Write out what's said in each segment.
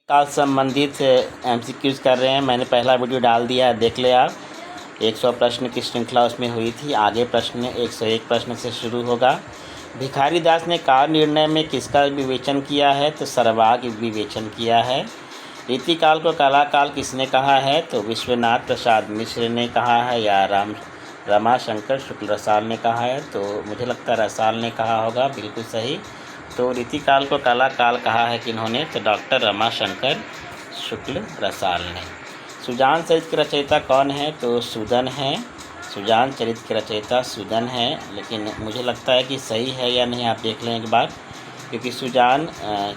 काल संबंधित एमसीक्यूज़ कर रहे हैं। मैंने पहला वीडियो डाल दिया है, देख ले आप। 100 प्रश्न की श्रृंखला उसमें हुई थी। आगे प्रश्न 101 प्रश्न से शुरू होगा। भिखारी दास ने काल निर्णय में किसका विवेचन किया है? तो सर्वाग विवेचन किया है। रीतिकाल को कलाकाल किसने कहा है? तो विश्वनाथ प्रसाद मिश्र ने कहा है या रमाशंकर शुक्ल रसाल ने कहा है। तो मुझे लगता है रसाल ने कहा होगा, बिल्कुल सही। तो रीतिकाल को कलाकाल कहा है किन्होंने? तो डॉक्टर रमाशंकर शुक्ल रसाल ने। सुजान चरित के रचयिता कौन है? तो सूदन है। सुजान चरित के रचयिता सूदन है, लेकिन मुझे लगता है कि सही है या नहीं आप देख लें एक बार, क्योंकि सुजान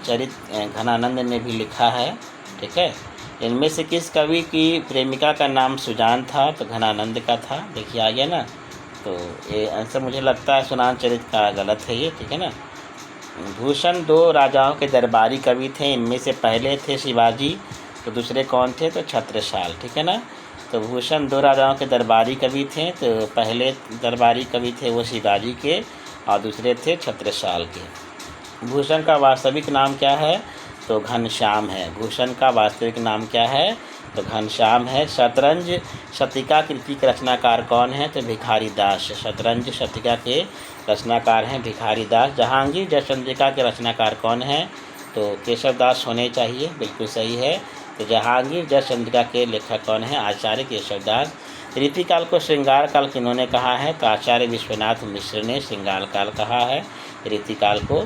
चरित घनानंद ने भी लिखा है। ठीक है, इनमें से किस कवि की प्रेमिका का नाम सुजान था? तो घनानंद का था। देखिए आ गया ना। तो ये आंसर मुझे लगता है सुजान चरित का गलत है ये। ठीक है ना। भूषण 2 राजाओं के दरबारी कवि थे। इनमें से पहले थे शिवाजी, तो दूसरे कौन थे? तो छत्रसाल। ठीक है ना। तो भूषण 2 राजाओं के दरबारी कवि थे। तो पहले दरबारी कवि थे वो शिवाजी के, और दूसरे थे छत्रसाल के। भूषण का वास्तविक नाम क्या है? तो घनश्याम है। भूषण का वास्तविक नाम क्या है? तो घनश्याम है। शतरंज शतिका कृति के रचनाकार कौन है? तो भिखारी दास। शतरंज शतिका के रचनाकार हैं भिखारी दास। जहांगीर जयचंद्रिका के रचनाकार कौन है? तो केशव दास होने चाहिए, बिल्कुल सही है। तो जहांगीर जयचंद्रिका के लेखक कौन है? आचार्य केशव दास। रीतिकाल को श्रृंगार काल किन्होंने कहा है? तो आचार्य विश्वनाथ मिश्र ने श्रृंगार काल कहा है रीतिकाल को।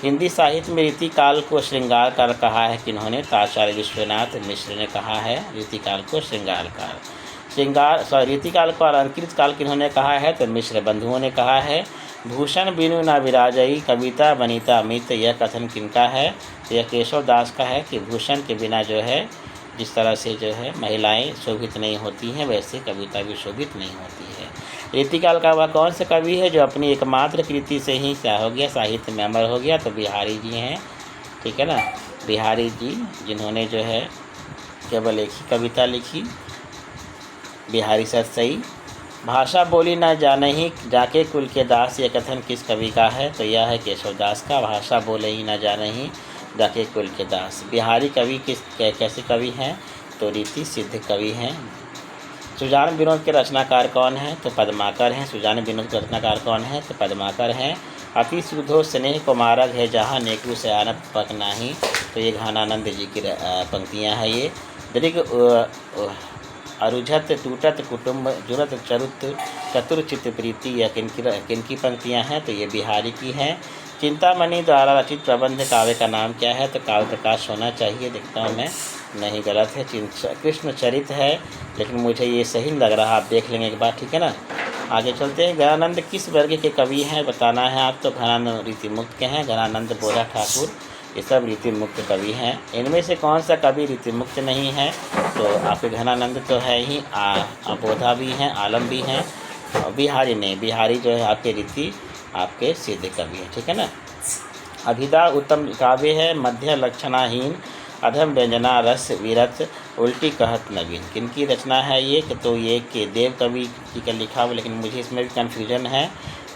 हिंदी साहित्य में रीतिकाल को श्रृंगार काल कहा है किन्होंने? तो आचार्य विश्वनाथ मिश्र ने कहा है रीतिकाल को श्रृंगार काल। रीतिकाल को अलंकृत काल किन्होंने कहा है? तो मिश्र बंधुओं ने कहा है। भूषण बिनु न विराजई कविता बनीता अमित, यह कथन किनका है? तो यह केशव दास का है कि भूषण के बिना जो है, जिस तरह से जो है महिलाएं शोभित नहीं होती हैं, वैसे कविता भी शोभित नहीं होती है। रीतिकाल का वह कौन सा कवि है जो अपनी एकमात्र कृति से ही क्या हो गया? साहित्य में अमर हो गया? तो बिहारी जी हैं। ठीक है ना। बिहारी जी, जिन्होंने जो है केवल एक ही कविता लिखी, बिहारी सर सही। भाषा बोली न जाने जाके कुल के दास, यह कथन किस कवि का है? तो यह है केशव दास का। भाषा बोले ही न जाने जाके कुल के दास। बिहारी कवि कैसे कवि हैं? तो रीति सिद्ध कवि हैं। सुजान विनोद के रचनाकार कौन है? तो पद्माकर हैं। सुजान विनोद के रचनाकार कौन है? तो पद्माकर हैं। अति सुधो स्नेह को मारग है जहाँ नेकु से आनत पक नाही, तो ये घनानंद जी की पंक्तियाँ हैं। ये दीर्घ अरुझत टूटत कुटुंब जुरत चरुत चतुरचित प्रीति, यह किनकी पंक्तियाँ हैं? तो ये बिहारी की हैं। चिंतामणि द्वारा रचित प्रबंध काव्य का नाम क्या है? तो काव्य प्रकाश होना चाहिए। देखता हूँ मैं, नहीं गलत है, कृष्ण चरित है, लेकिन मुझे ये सही लग रहा, आप देख लेंगे एक बार। ठीक है ना। आगे चलते हैं। घनानंद किस वर्ग के कवि हैं? बताना है आप। तो घनानंद रीतिमुक्त के हैं। घनानंद बोधा ठाकुर, ये सब रीतिमुक्त कवि हैं। इनमें से कौन सा कवि रीतिमुक्त नहीं है? तो आपके घनानंद तो है ही, बोधा भी हैं, आलम भी हैं, और बिहारी नहीं। बिहारी जो है आपके रीति आपके सिद्ध कवि हैं। ठीक है ना। अभिधा उत्तम काव्य है। मध्य लक्षणाहीन अधम व्यंजना रस विरत उल्टी कहत नवीन, किनकी रचना है ये? तो ये के देव कवि की का लिखा हुआ, लेकिन मुझे इसमें भी कन्फ्यूजन है,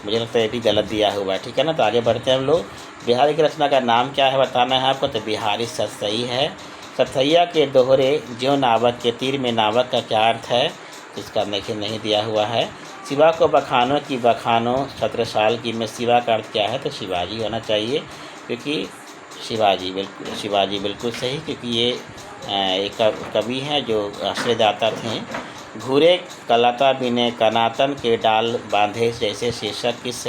मुझे लगता है ये भी गलत दिया हुआ है। ठीक है ना। तो आगे बढ़ते हैं हम लोग। बिहारी की रचना का नाम क्या है बताना है आपको। तो बिहारी सतसई है। सतैया के दोहरे ज्यों नावक के तीर में नावक का क्या अर्थ है? इसका नहीं दिया हुआ है। शिवा को बखानो की बखानो छत्रसाल की में शिवा का अर्थ क्या है? तो शिवाजी होना चाहिए, क्योंकि शिवाजी बिल्कुल सही, क्योंकि ये एक कवि हैं जो आश्रयदाता थे। घूरे कलाता बिने कनातन के डाल बांधे जैसे शीर्षक किस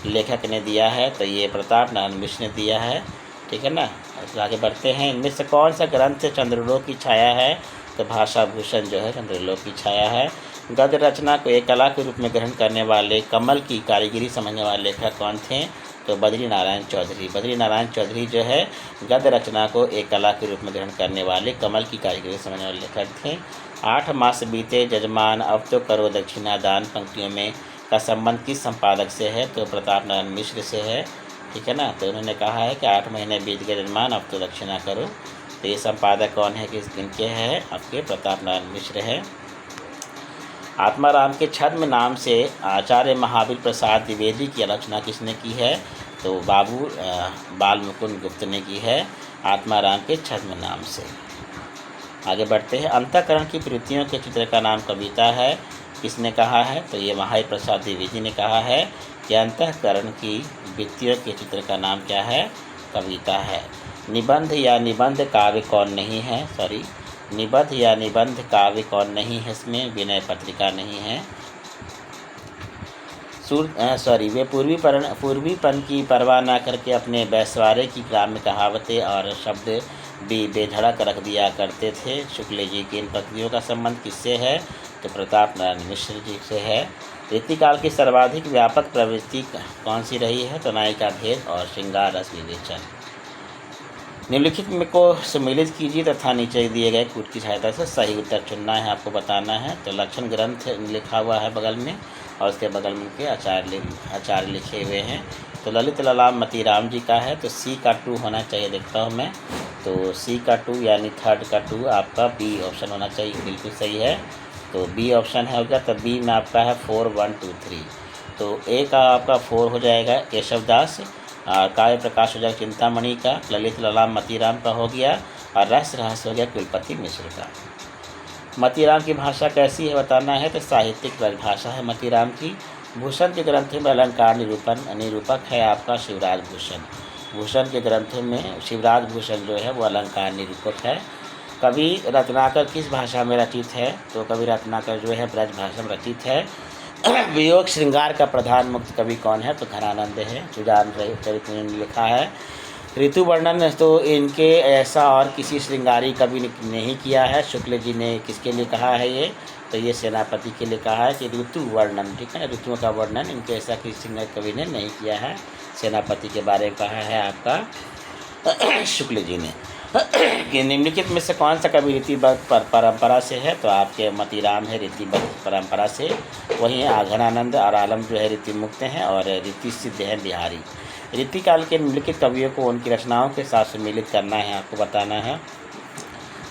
लेखक ने दिया है? तो ये प्रताप नारायण मिश्र ने दिया है। ठीक है ना। तो आगे बढ़ते हैं। इनमें से कौन सा ग्रंथ चंद्रलोक की छाया है? तो भाषा भूषण जो है चंद्रलोक की छाया है। गद्य रचना को एक कला के रूप में ग्रहण करने वाले, कमल की कारीगरी समझने वाले लेखक कौन थे? तो बद्री नारायण चौधरी। बद्री नारायण चौधरी जो है गद्य रचना को एक कला के रूप में ग्रहण करने वाले, कमल की कारीगरी समझने वाले लेखक थे। 8 मास बीते जजमान अब तो करो दक्षिणा दान, पंक्तियों में का संबंध किस संपादक से है? तो प्रताप नारायण मिश्र से है। ठीक है ना। तो उन्होंने कहा है कि 8 महीने बीत गए जजमान, अब तो दक्षिणा करो। तो ये संपादक कौन है, किस दिन के हैं? आपके प्रताप नारायण मिश्र है। आत्माराम के छद्म नाम से आचार्य महावीर प्रसाद द्विवेदी की आलोचना किसने की है? तो बाबू बाल मुकुंद गुप्त ने की है। आत्माराम के छद्म नाम से। आगे बढ़ते हैं। अंतःकरण की वृत्तियों के चित्र का नाम कविता है। किसने कहा है? तो ये महावीर प्रसाद द्विवेदी ने कहा है कि अंतःकरण की वृत्तियों के चित्र का नाम क्या है? कविता है। निबंध या निबंध काव्य कौन नहीं है? निबंध या निबंध काव्य कौन नहीं है? इसमें विनय पत्रिका नहीं है। वे पूर्वीपन की परवाह न करके अपने बैसवारे की ग्राम्य कहावतें और शब्द भी बेधड़क रख दिया करते थे। शुक्ल जी की इन पंक्तियों का संबंध किससे है? तो प्रताप नारायण मिश्र जी से है। रीतिकाल की सर्वाधिक व्यापक प्रवृत्ति कौन सी रही है? तो नायिका भेद और श्रृंगार रस विवेचन। निम्नलिखित में को सम्मिलित कीजिए तथा नीचे दिए गए कूट की सहायता से सही उत्तर चुनना है, आपको बताना है। तो लक्षण ग्रंथ लिखा हुआ है बगल में, और उसके बगल में उनके आचार्य लिखे हुए हैं। तो ललित ललाम मतीराम जी का है, तो सी का 2 होना चाहिए, देखता हूँ मैं। तो सी का 2 यानी थर्ड का 2 आपका बी ऑप्शन होना चाहिए, बिल्कुल सही है। तो बी ऑप्शन है होगा। तो बी में आपका है 4, 1, 2, 3। तो ए का आपका 4 हो जाएगा केशवदास, काव्य प्रकाश हो जाएगा चिंतामणि का, ललित ललाम मतीराम का हो गया, और रस रहस्य हो गया कुलपति मिश्र का। मतीराम की भाषा कैसी है बताना है। तो साहित्यिक परिभाषा है मतीराम की। भूषण के ग्रंथ में अलंकार निरूपक है आपका शिवराज भूषण। भूषण के ग्रंथ में शिवराज भूषण जो है वो अलंकार निरूपक है। कवि रत्नाकर किस भाषा में रचित है? तो कवि रत्नाकर जो है ब्रज भाषा में रचित है। वियोग श्रृंगार का प्रधान मुक्त कवि कौन है? तो घनानंद है। सुजान चरित्र में लिखा है। ऋतु वर्णन तो इनके ऐसा और किसी श्रृंगारी कवि ने नहीं किया है। शुक्ल जी ने किसके लिए कहा है ये? तो ये सेनापति के लिए कहा है कि ऋतु वर्णन, ठीक है, ऋतुओं का वर्णन इनके ऐसा किसी श्रृंगारी कवि ने नहीं किया है। सेनापति के बारे में कहा है आपका शुक्ल जी ने। कि निम्नलिखित में से कौन सा कवि रीतिबद्ध परंपरा से है? तो आपके मतीराम है रीतिबद्ध परंपरा से, वहीं घनानंद और आलम जो है रीति मुक्त हैं, और रीति सिद्ध है बिहारी। रीतिकाल के निम्नलिखित कवियों को उनकी रचनाओं के साथ सम्मिलित करना है, आपको बताना है।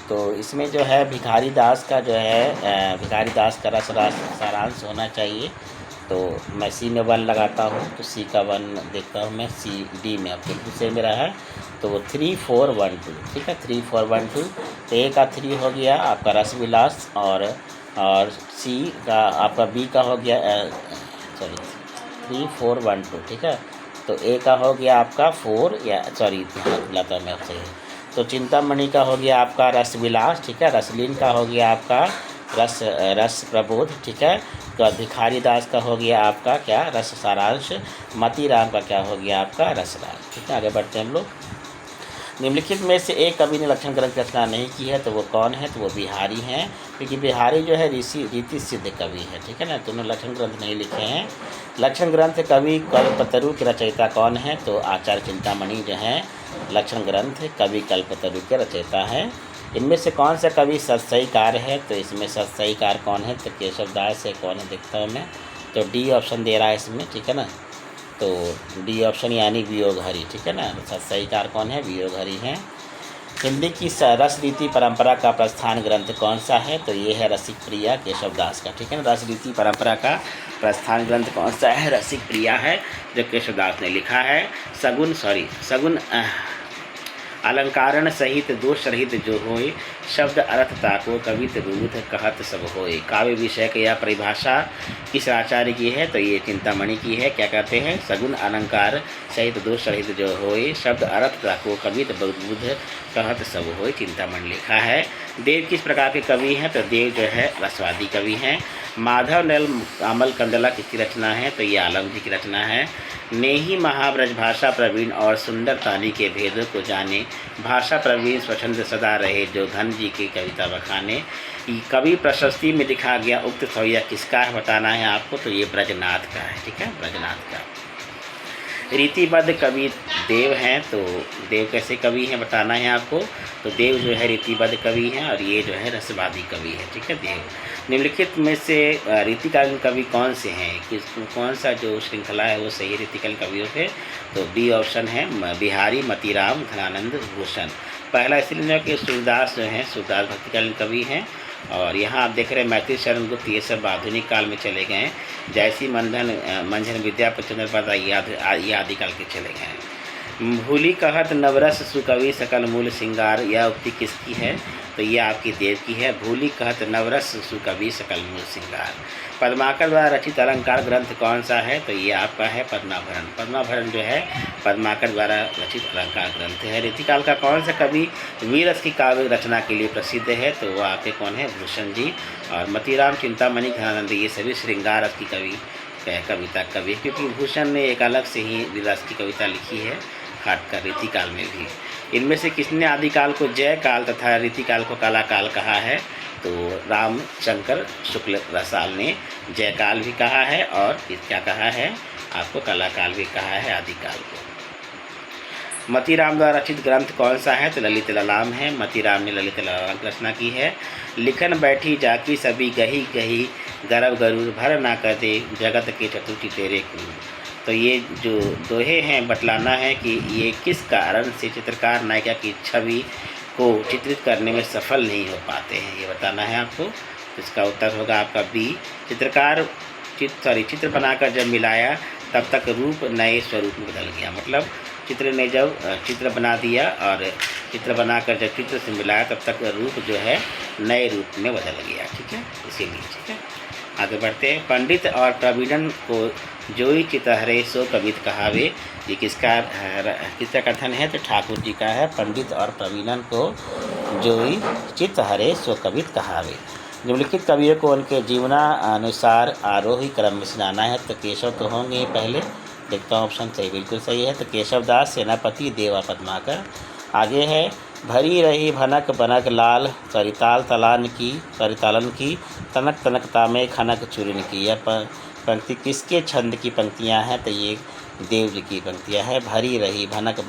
तो इसमें जो है भिखारी दास का जो है भिखारी दास का सारांश होना चाहिए। तो मैं सी में 1 लगाता हूँ, तो सी का 1 देखता हूँ मैं। सी डी में आपके दूसरे मेरा है, तो वो 3, 4, 1, 2, ठीक है, 3, 4, 1, 2। तो ए का 3 हो गया आपका रस विलास, और सी का आपका बी का हो गया 3, 4, 1, 2, ठीक है। तो ए का हो गया आपका 4 या ध्यान दिलाता मैं आपसे। तो चिंतामणि का हो गया आपका रस विलास, ठीक है। रसलीन का हो गया आपका रस प्रबोध, ठीक है। तो भिखारी दास का हो गया आपका क्या? रस सारांश। मतीराम का क्या हो गया आपका? रसराज, ठीक है। आगे बढ़ते हैं हम लोग। निम्नलिखित में से एक कवि ने लक्षण ग्रंथ की रचना नहीं की है, तो वो कौन है? तो वो बिहारी हैं, क्योंकि बिहारी जो है रीति सिद्ध कवि है, ठीक है ना। तो उन्होंने लक्षण ग्रंथ नहीं लिखे हैं। लक्षण ग्रंथ कवि कल्पतरु के रचयिता कौन है? तो आचार्य चिंतामणि जो हैं लक्षण ग्रंथ कवि कल्पतरु के रचयिता हैं। इनमें से कौन सा कवि सत्सईकार है? तो इसमें सत्सईकार कौन है? तो केशवदास है। कौन है देखता हूँ मैं। तो डी ऑप्शन दे रहा है इसमें, ठीक है ना। तो डी ऑप्शन यानी वियोगहरि, ठीक है ना। सत्सईकार कौन है? वियोगहरि हैं। हिंदी की रस रीति परंपरा का प्रस्थान ग्रंथ कौन सा है? तो ये है रसिक प्रिया केशवदास का, ठीक है ना। रस रीति परंपरा का प्रस्थान ग्रंथ कौन सा है? रसिक प्रिया है, जो केशवदास ने लिखा है। सगुन अलंकारण सहित दोष रहित जो होए, शब्द अर्थ ताको कवित रूध कहत सब होए। काव्य विषय की यह परिभाषा किस आचार्य की है? तो ये चिंतामणि की है। क्या कहते हैं? सगुन अलंकार सहित दोष रहित जो होए, शब्द अर्थ ताको कवित रूध कहत सब होए, चिंतामणि लिखा है। देव किस प्रकार के कवि हैं? तो देव जो है रसवादी कवि हैं। माधव नल अमल कंदला किसकी रचना है? तो ये आलम जी की रचना है। नेही महाब्रज भाषा प्रवीण और सुंदर ताली के भेदों को जाने, भाषा प्रवीण स्वच्छंद सदा रहे, जो घन जी की कविता बखाने। कवि प्रशस्ति में लिखा गया उक्त सौया किसका है बताना है आपको। तो ये ब्रजनाथ का है, ठीक है, ब्रजनाथ का। रीतिबद्ध कवि देव हैं, तो देव कैसे कवि हैं बताना है आपको। तो देव जो है रीतिबद्ध कवि हैं, और ये जो है रसवादी कवि है, ठीक है, देव। निम्नलिखित में से रीतिकालीन कवि कौन से हैं? कौन सा जो श्रृंखला है वो सही रीतिकालीन कवियों पे? तो बी ऑप्शन है बिहारी, मतीराम, घनानंद, भूषण। पहला इसलिए कि सूरदास जो हैं, सूरदास भक्तिकालीन कवि हैं। और यहाँ आप देख रहे हैं मैथिली शरण गुप्त, ये सब आधुनिक काल में चले गए हैं। जयसी मंझन विद्यापति चंद्रपाद ये आदिकाल के चले गए हैं। भूली कहत नवरस सुकवि सकल मूल सिंगार, यह उक्ति किसकी है? तो ये आपकी देव की है। भूली कहत नवरस सुकवि सकल मूल सिंगार। पद्माकर द्वारा रचित अलंकार ग्रंथ कौन सा है? तो ये आपका है पद्माभरण। पद्माभरण जो है पद्माकर द्वारा रचित अलंकार ग्रंथ है। रीतिकाल का कौन सा कवि वीरस की काव्य रचना के लिए प्रसिद्ध है? तो वो आपके कौन है? भूषण जी। और मतीराम, चिंतामणि, घनानंद, ये सभी श्रृंगार रस की कविता कवि, क्योंकि भूषण ने एक अलग से ही वीररस की कविता लिखी है, खाटकर रीतिकाल में भी। इनमें से किसने आदिकाल को जय काल तथा रीतिकाल को काला काल कहा है? तो रामशंकर शुक्ल रसाल ने जय काल भी कहा है और क्या कहा है? आपको काला काल भी कहा है आदिकाल को। मतीराम द्वारा रचित ग्रंथ कौन सा है? तो ललित ललाम है। मतीराम ने ललित ललाम की रचना की है। लिखन बैठी जाकी सभी गही गही, गर्व गरुड़ भर ना कर दे, जगत के चतुर्थी तेरे क्रूर। तो ये जो दोहे हैं बतलाना है कि ये किस कारण से चित्रकार नायिका की छवि को चित्रित करने में सफल नहीं हो पाते हैं, ये बताना है आपको। तो इसका उत्तर होगा आपका बी। चित्रकार चित्र बनाकर जब मिलाया तब तक रूप नए स्वरूप में बदल गया। मतलब चित्र ने जब चित्र बना दिया और चित्र बनाकर जब चित्र से मिलाया तब तक रूप जो है नए रूप में बदल गया। ठीक है, इसीलिए। ठीक है, आगे बढ़ते हैं। पंडित और प्रवीणन को जोई चितहरे सो कवित कहावे, ये किसका कथन है? तो ठाकुर जी का है। पंडित और प्रवीणन को जोई चितहरे सो कवित कहावे। निम्नलिखित कवियों को उनके जीवनानुसार आरोही क्रम में सुनाना है। तो केशव तो होंगे ही पहले, देखता हूँ ऑप्शन सही बिल्कुल सही है। तो केशवदास, सेनापति, देवा, पद्माकर। आगे है भरी रही भनक बनक लाल, सरिताल तलान की सरितालन की, तनक तनक तामे खनक चूरन की। यह पंक्ति किसके छंद की पंक्तियाँ हैं? तो ये देव जी की पंक्तियाँ हैं। भरी रही भनक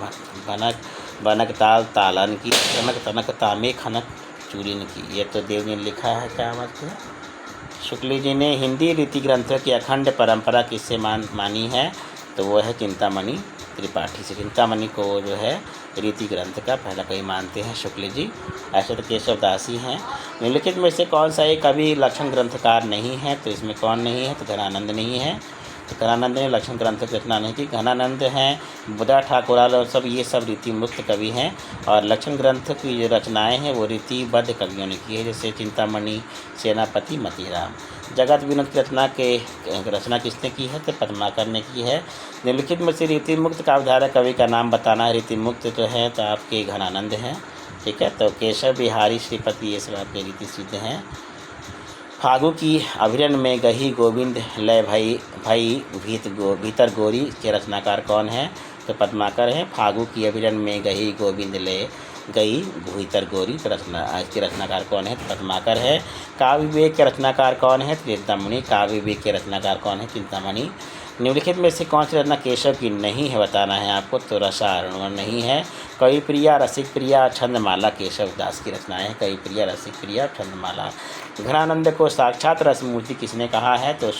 भनक बनक ताल तालन की, तनक तनक तामे खनक चूरन की। ये तो देव ने लिखा है। क्या बात है? शुक्ल जी ने हिंदी रीति ग्रंथों की अखंड परंपरा किससे मानी है? तो वो है चिंतामणि त्रिपाठी से। चिंतामणि को जो है रीति ग्रंथ का पहला कवि मानते हैं शुक्ल जी। ऐसे तो केशवदास ही हैं। निम्नलिखित में से कौन सा एक कवि लक्षण ग्रंथकार नहीं है? तो इसमें कौन नहीं है? तो घनानंद नहीं है। तो घनानंद ने लक्षण ग्रंथ की रचना नहीं की। घनानंद हैं, बुधा ठाकुराल और सब ये सब रीति मुक्त कवि हैं। और लक्षण ग्रंथ की जो रचनाएँ हैं वो रीतिबद्ध कवियों ने की है, जैसे चिंतामणि, सेनापति, मतीराम। जगत विनोद की रचना किसने की है? तो पद्माकर ने की है। निम्नलिखित में से रीति मुक्त काव्यधारा कवि का नाम बताना है। रीति मुक्त जो है तो आपके घनानंद हैं। ठीक है, तो केशव बिहारी, श्रीपति, ये सब आपके रीति सिद्ध हैं। फागु की अभिरन में गही गोविंद लय भई भीतर गोरी के रचनाकार कौन है? तो पद्माकर हैं। फागु की अभिरन में गही गोविंद लय गई भीतर गोरी के रचनाकार कौन है? तो पद्माकर है। काव्य विवेक के रचनाकार कौन है? तो चिंतामणि। काव्य विवेक के रचनाकार कौन है? चिंतामणि। निम्नलिखित में से कौन सी रचना केशव की नहीं है बताना है आपको? तो रसारण नहीं है। कवि प्रिया, रसिक प्रिया, छंदमाला केशव दास की रचनाएं हैं। कवि प्रिया, रसिक प्रिया, छंदमाला। घनानंद को साक्षात रसमूर्ति किसने कहा है? तो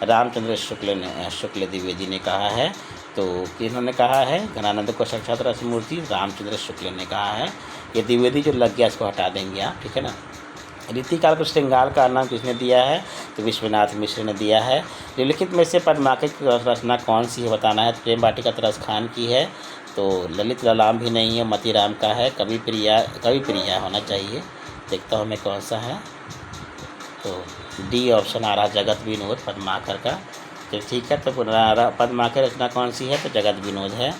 रामचंद्र शुक्ल द्विवेदी ने कहा है। तो किन्होंने कहा है घनानंद को साक्षात रसमूर्ति? रामचंद्र शुक्ल ने कहा है। ये द्विवेदी जो लग गया इसको हटा देंगे आप, ठीक है ना। रीतिकाल को श्रृंगार का नाम किसने दिया है? तो विश्वनाथ मिश्र ने दिया है। निम्नलिखित में से पद्माकर की रचना कौन सी है बताना है? प्रेम वाटिका तरस खान की है। तो ललित ललाम भी नहीं है, मतीराम का है। कवि प्रिया होना चाहिए। देखता हूँ मैं कौन सा है। तो डी ऑप्शन आ रहा, जगत विनोद, पद्माकर का। तो ठीक है, तो पद्माकर रचना कौन सी है? तो जगत विनोद है।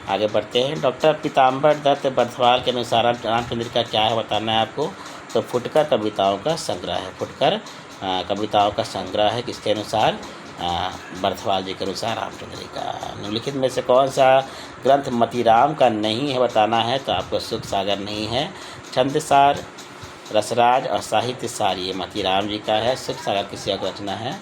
आगे बढ़ते हैं। डॉक्टर पीताम्बर दत्त बर्थवाल के अनुसार रामचंद्र का क्या है बताना है आपको? तो फुटकर कविताओं का संग्रह है। फुटकर कविताओं का संग्रह है किसके अनुसार? बर्थवाल जी के अनुसार रामचंद्र जी का। निम्नलिखित में से कौन सा ग्रंथ मतीराम का नहीं है बताना है? तो आपको सुख सागर नहीं है। छंदसार, रसराज और साहित्य सार ये मतीराम जी का है। सुख सागर किसी और रचना है।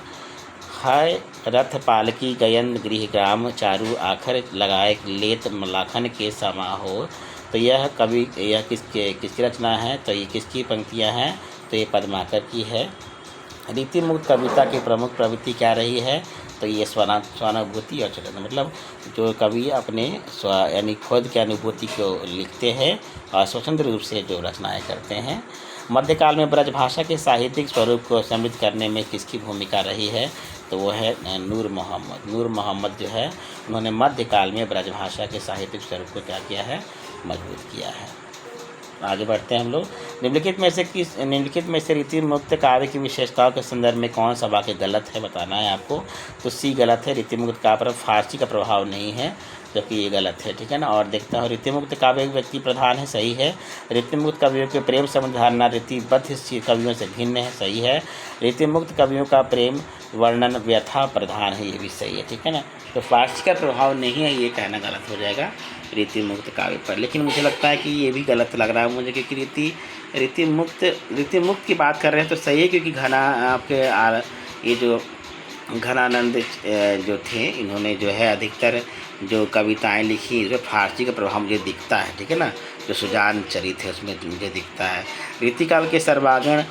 हाय रथ पालकी गयन गृह ग्राम, चारू आखर लगाए लेत मलाखन के समा हो। तो यह किसकी रचना है? तो ये किसकी पंक्तियां हैं? तो ये पद्माकर की है। रीति मुक्त कविता की प्रमुख प्रवृत्ति क्या रही है? तो ये स्वानुभूति और चरित्र, मतलब जो कवि अपने यानी खुद की अनुभूति को लिखते हैं और स्वतंत्र रूप से जो रचनाएं करते हैं। मध्यकाल में ब्रजभाषा के साहित्यिक स्वरूप को समृद्ध करने में किसकी भूमिका रही है? तो वो है नूर मोहम्मद। नूर मोहम्मद जो है उन्होंने मध्यकाल में ब्रजभाषा के साहित्यिक स्वरूप को क्या किया है? मजबूत किया है। आगे बढ़ते हैं हम लोग। निम्नलिखित में से रीति मुक्त काव्य की विशेषताओं के संदर्भ में कौन सा वाक्य गलत है बताना है आपको। तो सी गलत है, रीति मुक्त काव्य पर फारसी का प्रभाव नहीं है, जबकि ये गलत है, ठीक है ना। और देखता हूँ, रीति मुक्त काव्य व्यक्ति प्रधान है, सही है। रीति मुक्त कवियों के प्रेम संबंध धारणा रीतिबद्ध कवियों से भिन्न है, सही है। रीति मुक्त कवियों का प्रेम वर्णन व्यथा प्रधान है, ये भी सही है, ठीक है ना। तो फारसी का प्रभाव नहीं है, ये कहना गलत हो जाएगा रीति मुक्त काव्य पर। लेकिन मुझे लगता है कि ये भी गलत लग रहा है मुझे, क्योंकि रीति मुक्त की बात कर रहे हैं तो सही है, क्योंकि घना आपके ये जो घनानंद जो थे, इन्होंने जो है अधिकतर जो कविताएं लिखी जो फारसी का प्रभाव मुझे दिखता है, ठीक है ना। जो सुजान चरित है उसमें मुझे दिखता है। रीतिकाल के सर्वांग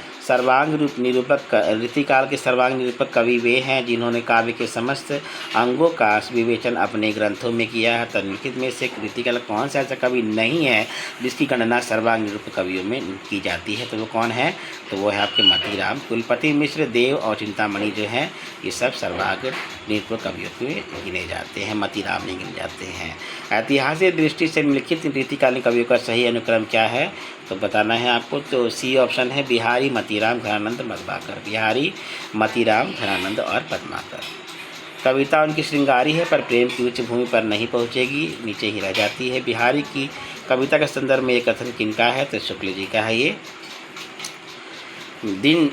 निरूपक कवि वे हैं जिन्होंने काव्य के समस्त अंगों का विवेचन अपने ग्रंथों में किया है। निम्नलिखित में से रीतिकाल कौन सा ऐसा कवि नहीं है जिसकी गणना सर्वांग निरूपक कवियों में की जाती है? तो वो कौन है? तो वो है आपके मतीराम। कुलपति मिश्र, देव और चिंतामणि जो हैं ये सब सर्वांग निरूपक कवियों में गिने जाते हैं, मतीराम नहीं गिने जाते हैं। ऐतिहासिक दृष्टि से निम्नलिखित रीतिकालीन कवियों का सही अनुक्रम क्या है? तो बताना है आपको। तो सी ऑप्शन है बिहारी, मतीराम, घनानंद, पद्माकर। बिहारी, मतीराम, घनानंद और पद्माकर। कविता उनकी श्रृंगारी है पर प्रेम की उच्च भूमि पर नहीं पहुँचेगी, नीचे ही रह जाती है। बिहारी की कविता के संदर्भ में ये कथन किनका है? तो शुक्ल जी का है ये। जिन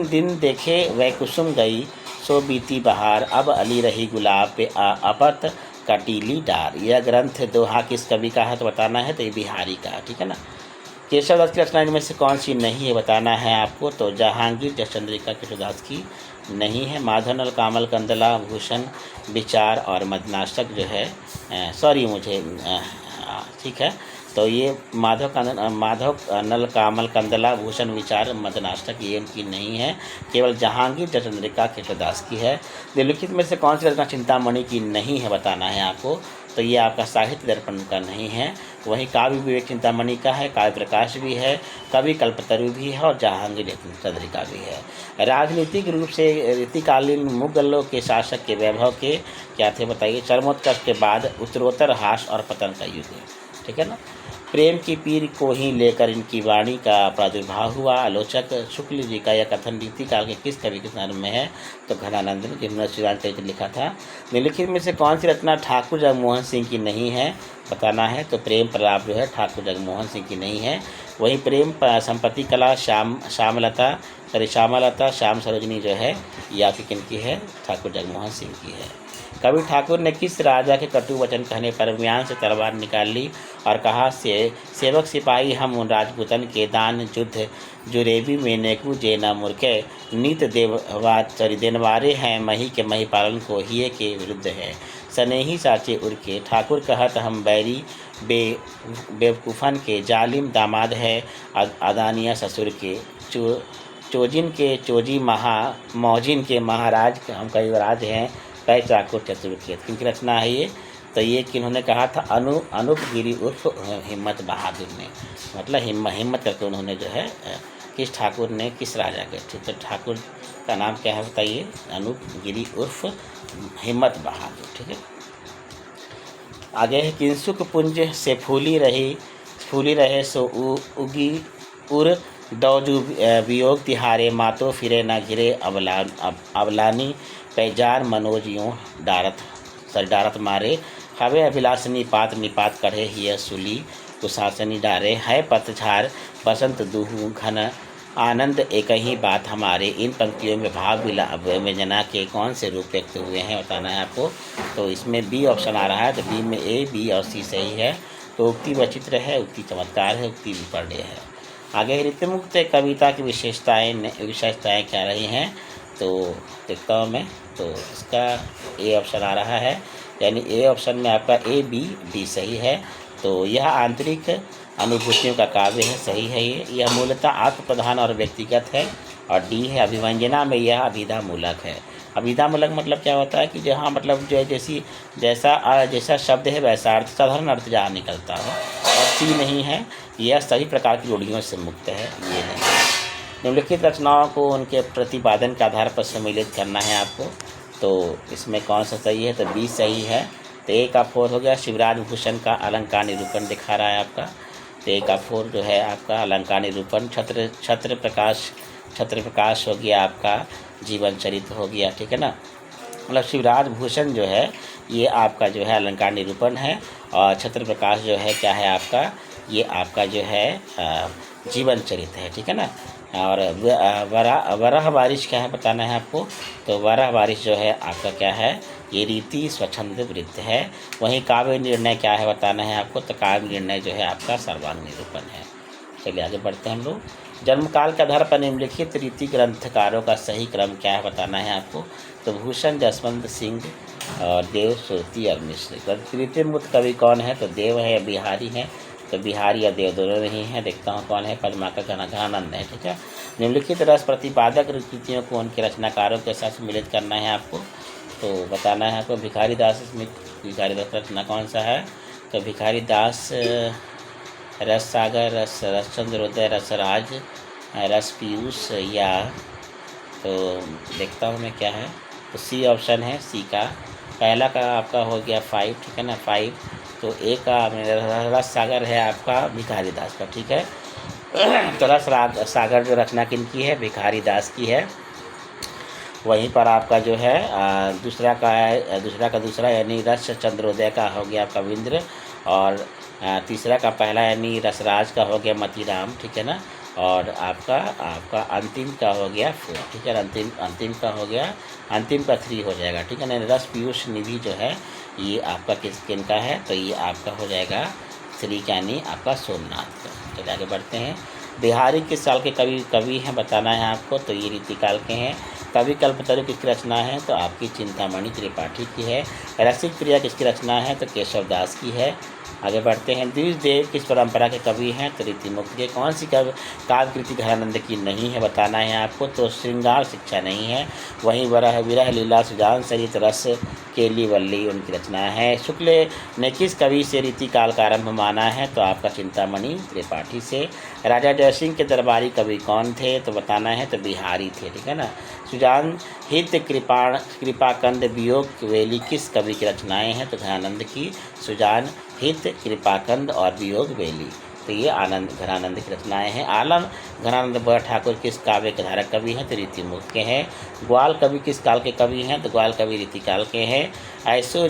दिन देखे वह कुसुम गई, सो बीती बहार, अब अली रही गुलाब पे अपत कटीली डार। यह ग्रंथ दोहा किस कवि का है? तो बताना है। तो ये बिहारी का है, ठीक है ना। केशवदास की रचना में से कौन सी नहीं है बताना है आपको। तो जहांगीर, जयचंद्रिका केशवदास की नहीं है। माधवनल, कामल, कंदला, भूषण, विचार और मदनाष्टक जो है ठीक है। तो ये माधव नल, कामल, कंदला, भूषण, विचार, मदनाष्टक ये इनकी नहीं है। केवल जहांगीर, जयचंद्रिका केशवदास की है। निम्नलिखित में से कौन सी रचना चिंतामणि की नहीं है बताना है आपको। तो ये आपका साहित्य दर्पण का नहीं है। वहीं काव्य विवेक चिंतामणि का है, काव्य प्रकाश भी है, कवि कल्पतरु भी है और जहांगीर जयचंद्रिका भी है। राजनीतिक रूप से रीतिकालीन मुगलों के शासक के वैभव के क्या थे बताइए। चरमोत्कर्ष के बाद उत्तरोत्तर ह्रास और पतन का युग है, ठीक है ना। प्रेम की पीर को ही लेकर इनकी वाणी का प्रादुर्भाव हुआ। आलोचक शुक्ल जी का यह कथन रीतिकाल के किस कवि के संदर्भ में है? तो घनानंद ने, जिन्होंने श्रीराम चरित्र लिखा था। निम्नलिखित में से कौन सी रचना ठाकुर जगमोहन सिंह की नहीं है बताना है। तो प्रेम प्रलाप जो है ठाकुर जगमोहन सिंह की नहीं है। वहीं प्रेम संपत्ति कला श्यामलता, श्याम सरोजनी जो है ये आपकी किनकी है? ठाकुर जगमोहन सिंह की है। कवि ठाकुर ने किस राजा के कटु वचन कहने पर म्यान से तलवार निकाल ली और कहा, सेवक सिपाही हम राजपूतन के दान युद्ध जुरेबी में नेकू जे न मुर्के, नीत देनवारे हैं मही के मही पालन को हिये के विरुद्ध है, सनेही साचे उर्के। ठाकुर कहत हम बैरी बेवकूफ़न के, जालिम दामाद है अदानिया ससुर के, चोजिन के चोजी मौजिन के महाराज हम कई राज हैं कई चाकुर चतुर के। किनकी रचना है ये? तो ये किन्होंने कहा था? अनूप गिरी उर्फ हिम्मत बहादुर ने, मतलब हिम्मत करके उन्होंने जो है किस ठाकुर ने, किस राजा के थे? तो ठाकुर का नाम क्या है बताइए? अनूप गिरी उर्फ हिम्मत बहादुर, ठीक है। आगे है किंसुक पुंज से फूली रहे सो उगी उर दौजू वियोग तिहारे, मातो फिरे न घिरे अवलानी, पैजार मनोज यूँ डारत मारे, हवे अभिलाषनी पात निपात कढ़े हिय सुली कुशासनी डारे, है पतझार बसंत दूहू घन आनंद एक ही बात हमारे। इन पंक्तियों में भाव व्यंजना के कौन से रूप व्यक्त हुए हैं बताना है आपको। तो इसमें बी ऑप्शन आ रहा है। तो बी में ए, बी और सी सही है। तो उक्ति वचित्र है, उक्ति चमत्कार है, उक्ति विपर्णय है। आगे रीतिमुक्त कविता की विशेषताएँ क्या रही हैं? तो देखता हूँ मैं। तो इसका ए ऑप्शन आ रहा है, यानी ए ऑप्शन में आपका ए, बी, डी सही है। तो यह आंतरिक अनुभूतियों का काव्य है, सही है ये। यह मूलतः आत्मप्रधान और व्यक्तिगत है, और डी है अभिव्यंजना में यह अभिधा मूलक है। अभिधा मूलक मतलब क्या होता है कि जहाँ मतलब जो जैसा शब्द है वैसा अर्थ, साधारण अर्थ जहाँ निकलता हो। और सी नहीं है, यह सभी प्रकार की रूढ़ियों से मुक्त है, ये नहीं। निम्नलिखित रचनाओं को उनके प्रतिपादन के आधार पर सम्मिलित करना है आपको। तो इसमें कौन सा सही है? तो बी सही है। तो ए का 4 हो गया। शिवराज भूषण का अलंकार निरूपण दिखा रहा है आपका। तो ए का 4 जो है आपका अलंकार निरूपण। छत्र प्रकाश हो गया आपका, जीवन चरित्र हो गया, ठीक है ना। मतलब शिवराज भूषण जो है ये आपका जो है अलंकार निरूपण है। और छत्र प्रकाश जो है क्या है आपका, ये आपका जो है जीवन चरित्र है, ठीक है ना। और वराह बारिश क्या है बताना है आपको। तो वराह बारिश जो है आपका क्या है, ये रीति स्वच्छंद वृत्त है। वहीं काव्य निर्णय क्या है बताना है आपको। तो काव्य निर्णय जो है आपका सर्वांग निरूपण है। चलिए आगे बढ़ते हैं हम लोग। जन्मकाल के आधार पर निम्नलिखित रीति ग्रंथकारों का सही क्रम क्या है बताना है आपको। तो भूषण, जसवंत सिंह और देव, सुरती और मिश्र। रीति मुक्त कवि कौन है? तो देव है या बिहारी है। तो बिहारी या देव दोनों नहीं है। देखता हूँ कौन है। पद्माकर घनानंद है, ठीक है। निम्नलिखित रस प्रतिपादक कृतियों को उनके रचनाकारों के साथ सम्मिलित करना है आपको। तो बताना है आपको भिखारी दास रचना कौन सा है। तो भिखारी दास रस सागर, रस चंद्रोदय, रसराज, रस पीयूष, या तो देखता हूँ मैं क्या है। तो सी ऑप्शन है, सी का पहला का आपका हो गया 5, ठीक है ना, 5। तो ए का रस सागर है आपका भिखारी दास का, ठीक है। तो रस सागर जो रचना किनकी है? भिखारी दास की है। वहीं पर आपका जो है दूसरा का यानी रस चंद्रोदय का हो गया कविंद्र। और तीसरा का पहला यानी रसराज का हो गया मतीराम, ठीक है ना। और आपका अंतिम का हो गया 4, ठीक है। अंतिम का हो गया, अंतिम का 3 हो जाएगा, ठीक है ना। रस पीयूष निधि जो है ये आपका किनका है? तो ये आपका हो जाएगा 3 यानी आपका सोमनाथ का। चलिए आगे बढ़ते हैं। बिहारी किस साल के कवि हैं बताना है आपको। तो ये रीतिकाल के हैं। कवि कल्पतरु किसकी रचना है? तो आपकी चिंतामणि त्रिपाठी की है। रसिक प्रिया किसकी रचना है? तो केशव दास की है। आगे बढ़ते हैं। द्विजदेव किस परंपरा के कवि हैं? तो रीतिमुक्त के। कौन सी काव्य कृति घरानंद की नहीं है बताना है आपको। तो श्रृंगार शिक्षा नहीं है। वहीं विरह लीला, सुजान सरित, रस केली वल्ली उनकी रचना है। शुक्ल ने किस कवि से रीतिकाल का आरंभ माना है? तो आपका चिंतामणि त्रिपाठी से। राजा जयसिंह के दरबारी कवि कौन थे? तो बताना है। तो बिहारी थे, ठीक है ना। सुजान हित कृपाकंद वियोग वेली किस कवि की रचनाएं हैं? तो घरानंद की। सुजान हित कृपाकंद और वियोग वेली, तो ये घरानंद की रचनाएं हैं। आलम घरानंद बड़ ठाकुर किस काव्य के धारक कवि हैं? तो रीतिमुक्त के हैं। ग्वाल कवि किस काल के कवि हैं? तो ग्वाल कवि रीतिकाल के हैं। ऐसे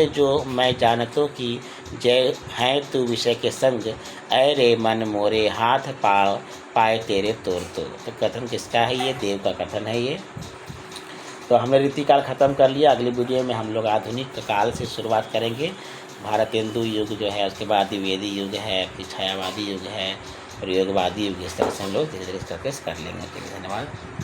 जो मैं जानतों की जय है तू विषय के संग, ऐ रे मन मोरे हाथ पाए तेरे तोड़। तो कथन किसका है? ये देव का कथन है ये। तो हमने रीतिकाल ख़त्म कर लिया। अगली वीडियो में हम लोग आधुनिक काल से शुरुआत करेंगे। भारतेंदु युग जो है, उसके बाद द्विवेदी युग है, फिर छायावादी युग है, प्रयोगवादी युग। इस तरह से हम लोग धीरे धीरे करके कर लेंगे। धन्यवाद।